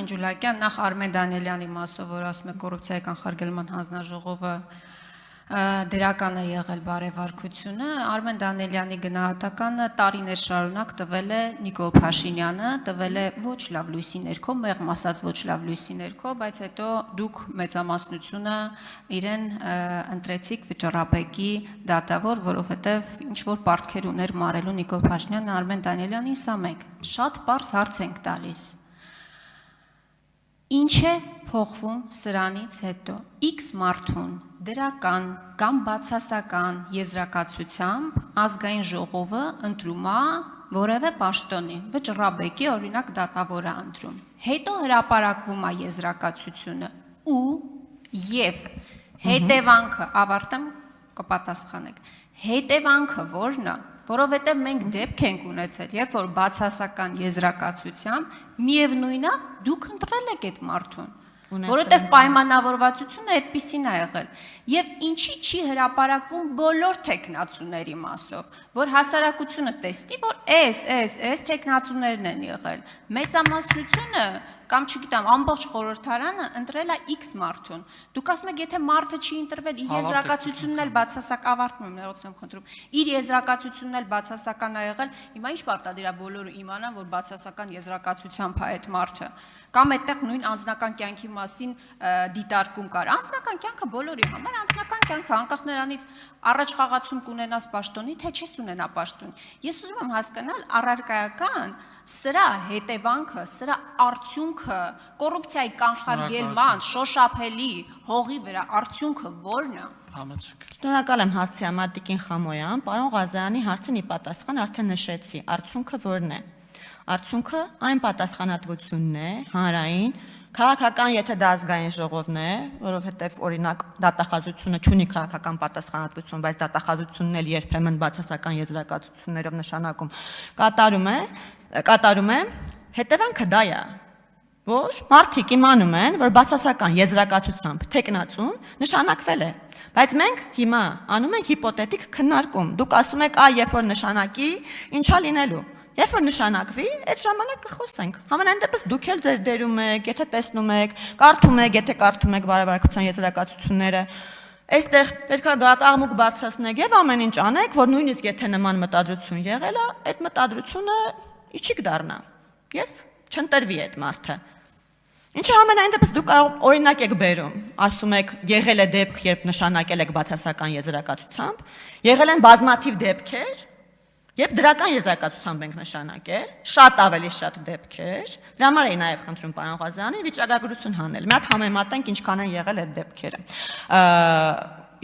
Տիկին Ջուլակյան, նախ Արմեն Դանիելյանի մասով, որ ասում է կոռուպցիայի կանխարգելման հանձնաժողովը դրական է եղել բարեվարկությունը, Արմեն Դանիելյանի գնահատականը տարիներ շարունակ տվել է Նիկոլ Փաշինյանը, տվել է ոչ լավ լույսի ներքո, մեղմ ասած ոչ լավ լույսի ներքո, բայց հետո դուք մեծամասնությունը իրեն ընտրեցիք վճռաբեկի դատավոր, որովհետև ինչ որ պարտքեր ուներ մարելու Նիկոլ Փաշինյանը Արմեն Դանիելյանին, սա մեկ, շատ պարզ հարց ենք տալիս։ Ինչ է փոխվում սրանից հետո X մարդուն դրական կամ բացասական եզրակացությամբ ազգային ժողովը ընտրում է որևէ պաշտոնի, վճռաբեկի օրինակ դատավոր է ընտրում։ Հետո հրապարակվում է եզրակացությունը եւ հետևանքը ավարտեմ կպատասխանեք։ Հետևանքը որն է, որովհետև մենք դեպք ենք ունեցել, երբ որ բացասական եզրակացությամբ միևնույն է դուք ընտրել եք այդ մարդուն, որովհետև պայմանավորվածությունը այդպիսին է եղել։ Եվ ինչի չի հրապարակվում բոլոր թեկնածուների մասով, որ հասարակությունը տեսնի, որ այս թեկնածուներն են եղել։ Մեծամասնությունը կամ չգիտեմ, ամբողջ խորհրդարանը ընտրել է X մարդուն։ Դուք ասում եք, եթե մարդը չի ընտրվել, իր եզրակացությունն էլ բացասակ ավարտում եմ, ներողություն խնդրում։ Իր եզրակացությունն էլ բացասական է եղել, հիմա ինչ պարտադիր է բոլորը իմանան, որ բացասական եզրակացությամբ է այդ մարդը։ Կամ այդտեղ նույն անձնական կյանքի մասին դիտարկում կար։ Անձնական կյանքը բոլորի համար, անձնական կյանքը անկախ նրանից առաջ խաղացում կունենաս պաշտոնի, թե չես ունենա պաշտոն։ Ես ուզում եմ հասկանալ առարկայական սրա հետևանքը, սրա արդյունքը, կոռուպցիայի կանխարգելման, շոշափելի հողի վրա արդյունքը ո՞րն է։ Շնորհակալ եմ հարցի համար Տիկին Խամոյան, պարոն Ղազարյանի հարցին ի պատասխան արդեն նշեցի, արդյունքը ո՞րն է։ Արդյունքը այն պատասխանատվությունն է, հանրային, քաղաքական, եթե դա ազգային ժողովն է, որովհետև օրինակ դատախազությունը չունի քաղաքական պատասխանատվություն, բայց դատախազությունն էլ երբեմն բացասական եզրակացություններով նշանակում կատարում է, հետևանքը դա է, որ մարդիկ իմանում են, որ բացասական եզրակացությամբ թեկնածուն նշանակվել է, բայց մենք հիմա անում ենք հիպոթետիկ քննարկում, դուք ասում եք, երբ որ նշանակի, ինչա լինելու։ Երբ որ նշանակվի, այդ ժամանակ կխոսենք։ Համենայն դեպս դուք էլ ձեր դերում եք, եթե տեսնում եք, եթե կարդում եք բարեվարկության եզրակացությունները, այստեղ պետք է աղմուկ բարձրացնեք եւ ամեն ինչ անեք, որ նույնիսկ եթե նման մտադրություն եղել է, այդ մտադրությունը իջիկ դառնա եւ չընտրվի այդ մարդը։ Ինչը համենայն դեպս դուք կարող օրինակ եք բերում, ասում եք եղել է դեպք, երբ նշանակել եք բացասական եզրակացությամբ, եղել են բազմաթիվ դեպքեր, երբ դրական եզրակացությամբ ենք նշանակել, շատ ավելի շատ դեպքեր, դրա համար էի նաև խնդրում պարոն Ղազարյանին վիճակագրություն հանել, մի հատ համեմատենք ինչքան են եղել այդ դեպքերը։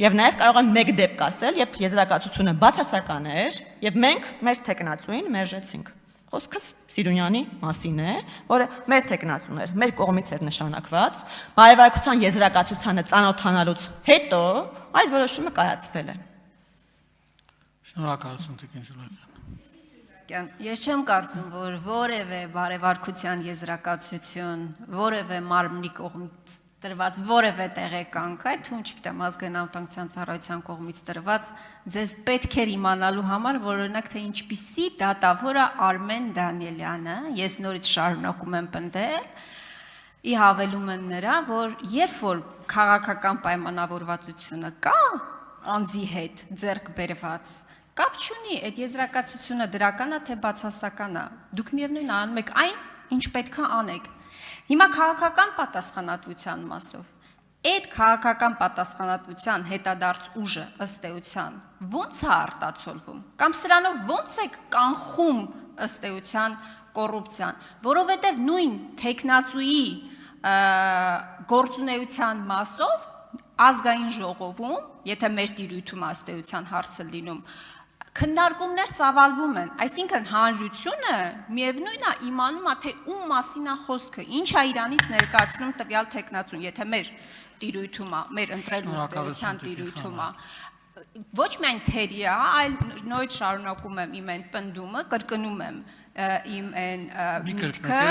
Եվ նաև կարող եմ մեկ դեպք ասել, երբ եզրակացությունը բացասական էր, եւ մենք մեր թեկնածուին մերժեցինք։ Խոսքս Սիրունյանի մասին է, որը մեր թեկնածուն էր, մեր կողմից էր նշանակված, բարեվարկության եզրակացությանը ծանոթանալուց հետո այդ որոշումը կայացվել է։ Շնորհակալություն Տիկին Ջուլակյան։ Ես չեմ կարծում, որ որևէ բարեվարկության եզրակացություն, որևէ մարմնի կողմից տրված որևէ տեղեկանք, այդ թվում չգիտեմ ազգային անվտանգության ծառայության կողմից տրված, ձեզ պետք էր իմանալու համար, որ օրինակ թե ինչպիսի դատավոր է Արմեն Դանիելյանը, ես նորից շարունակում եմ պնդել, ի հավելում են նրա, որ երբ որ քաղաքական պայմանավորվածությունը կա անձի հետ ձեռք բերված, կապ չունի, այդ եզրակացությունը դրական է, թե բացասական է, դուք միևնույն անում եք այն, ինչ պետք է անեք։ Հիմա քաղաքական պատասխանատվության մասով, այդ քաղաքական պատասխանատվության հետադարձ ուժը ըստ էության ո՞նց է արտացոլվում, կամ սրանով ո՞նց է կանխում ըստ էության կոռուպցիան, որովհետև նույն թեկնածուի գործունեության մասով ազգային ժողովում, եթե մեր տիրույթում ըստ էության հարցը լինում, քննարկումներ ծավալվում են, այսինքն հանրությունը միևնույն է իմանում է, թե ում մասին է խոսքը, ինչ է իրանից ներկայացնում տվյալ թեկնածուն, եթե մեր տիրույթում է, մեր ընտրելու ըստ էության տիրույթում է, ոչ միայն թերի է, այլ նորից շարունակում եմ իմ այն պնդումը, կրկնում եմ իմ այն միտքը,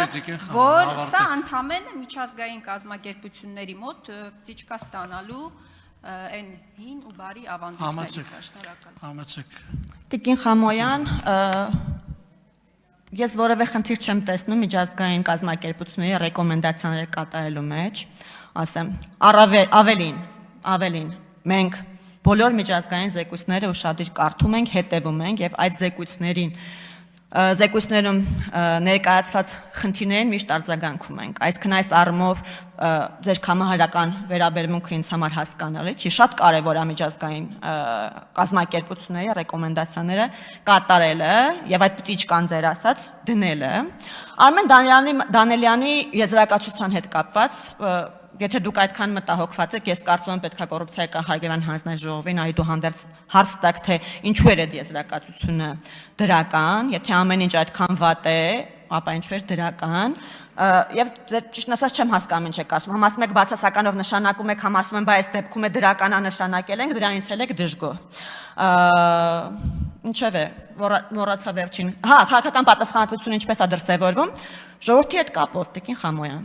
որ սա ընդամենը միջազգային կազմակերպությունների մոտ ծիճկա ստանալու այն հին ու բարի ավանդույթներից է, շնորհակալ։ Համեցեք։ Տիկին Խամոյան, Ես որևէ խնդիր չեմ տեսնում միջազգային կազմակերպությունների ռեկոմենդացիաները կատարելու մեջ, ասեմ, ավելին, մենք բոլոր միջազգային զեկույցները ուշադիր կարդում ենք, հետևում ենք եւ այդ զեկույցներում ներկայացված խնդիրներին միշտ արձագանքում ենք։ Այսինքն այս առումով ձեր կամահարական վերաբերմունքը ինձ համար հասկանալի չի, շատ կարևոր է միջազգային կազմակերպությունների ռեկոմենդացիաները կատարելը եւ այդ ճիճկան ձեր ասած դնելը։ Արմեն Դանելյանի եզրակացության հետ կապված Եթե դուք այդքան մտահոգված եք, ես կարծում եմ պետք է կոռուպցիայի կանխարգելման հանձնաժողովին այդուհանդերձ հարց տաք, թե ինչու էր այդ եզրակացությունը դրական, եթե ամեն ինչ այդքան վատ է, ապա ինչու էր դրական, եւ ճիշտ ասած չեմ հասկանում ինչ եք ասում, համ ասում եք բացասականով նշանակում եք, համ ասում եմ բայց դեպքում է դրականա նշանակել ենք, դրանից էլ եք դժգոհ։ Ինչև է, մոռացա վերջին։ Հա, քաղաքական պատասխանատվությունը ինչպես է դրսևորվում։ Ժողովրդի հետ կապով, Տիկին Խամոյան։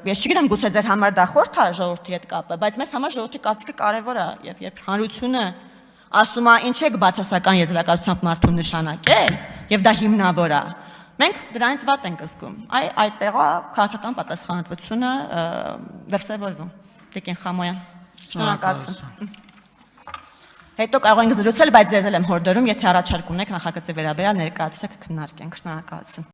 Ես չգիտեմ, գուցե ձեր համար դա խորթ է ժողովրդի հետ կապը, բայց մեզ համար ժողովրդի կարծիքը կարևոր է, եւ երբ հանրությունը ասում է, ինչ եք բացասական եզրակացությամբ մարդուն նշանակել, եւ դա հիմնավոր է, մենք դրանից վատ ենք զգում։ Այդտեղ է քաղաքական պատասխանատվությունը դրսևորվում։ Տիկին Խամոյան։ Շնորհակալություն։ Հետո կարող ենք զրուցել, բայց ձեզ էլ եմ հորդորում, եթե առաջարկ ունեք նախագծի վերաբերյալ ներկայացրեք քննարկենք։ Շնորհակալություն։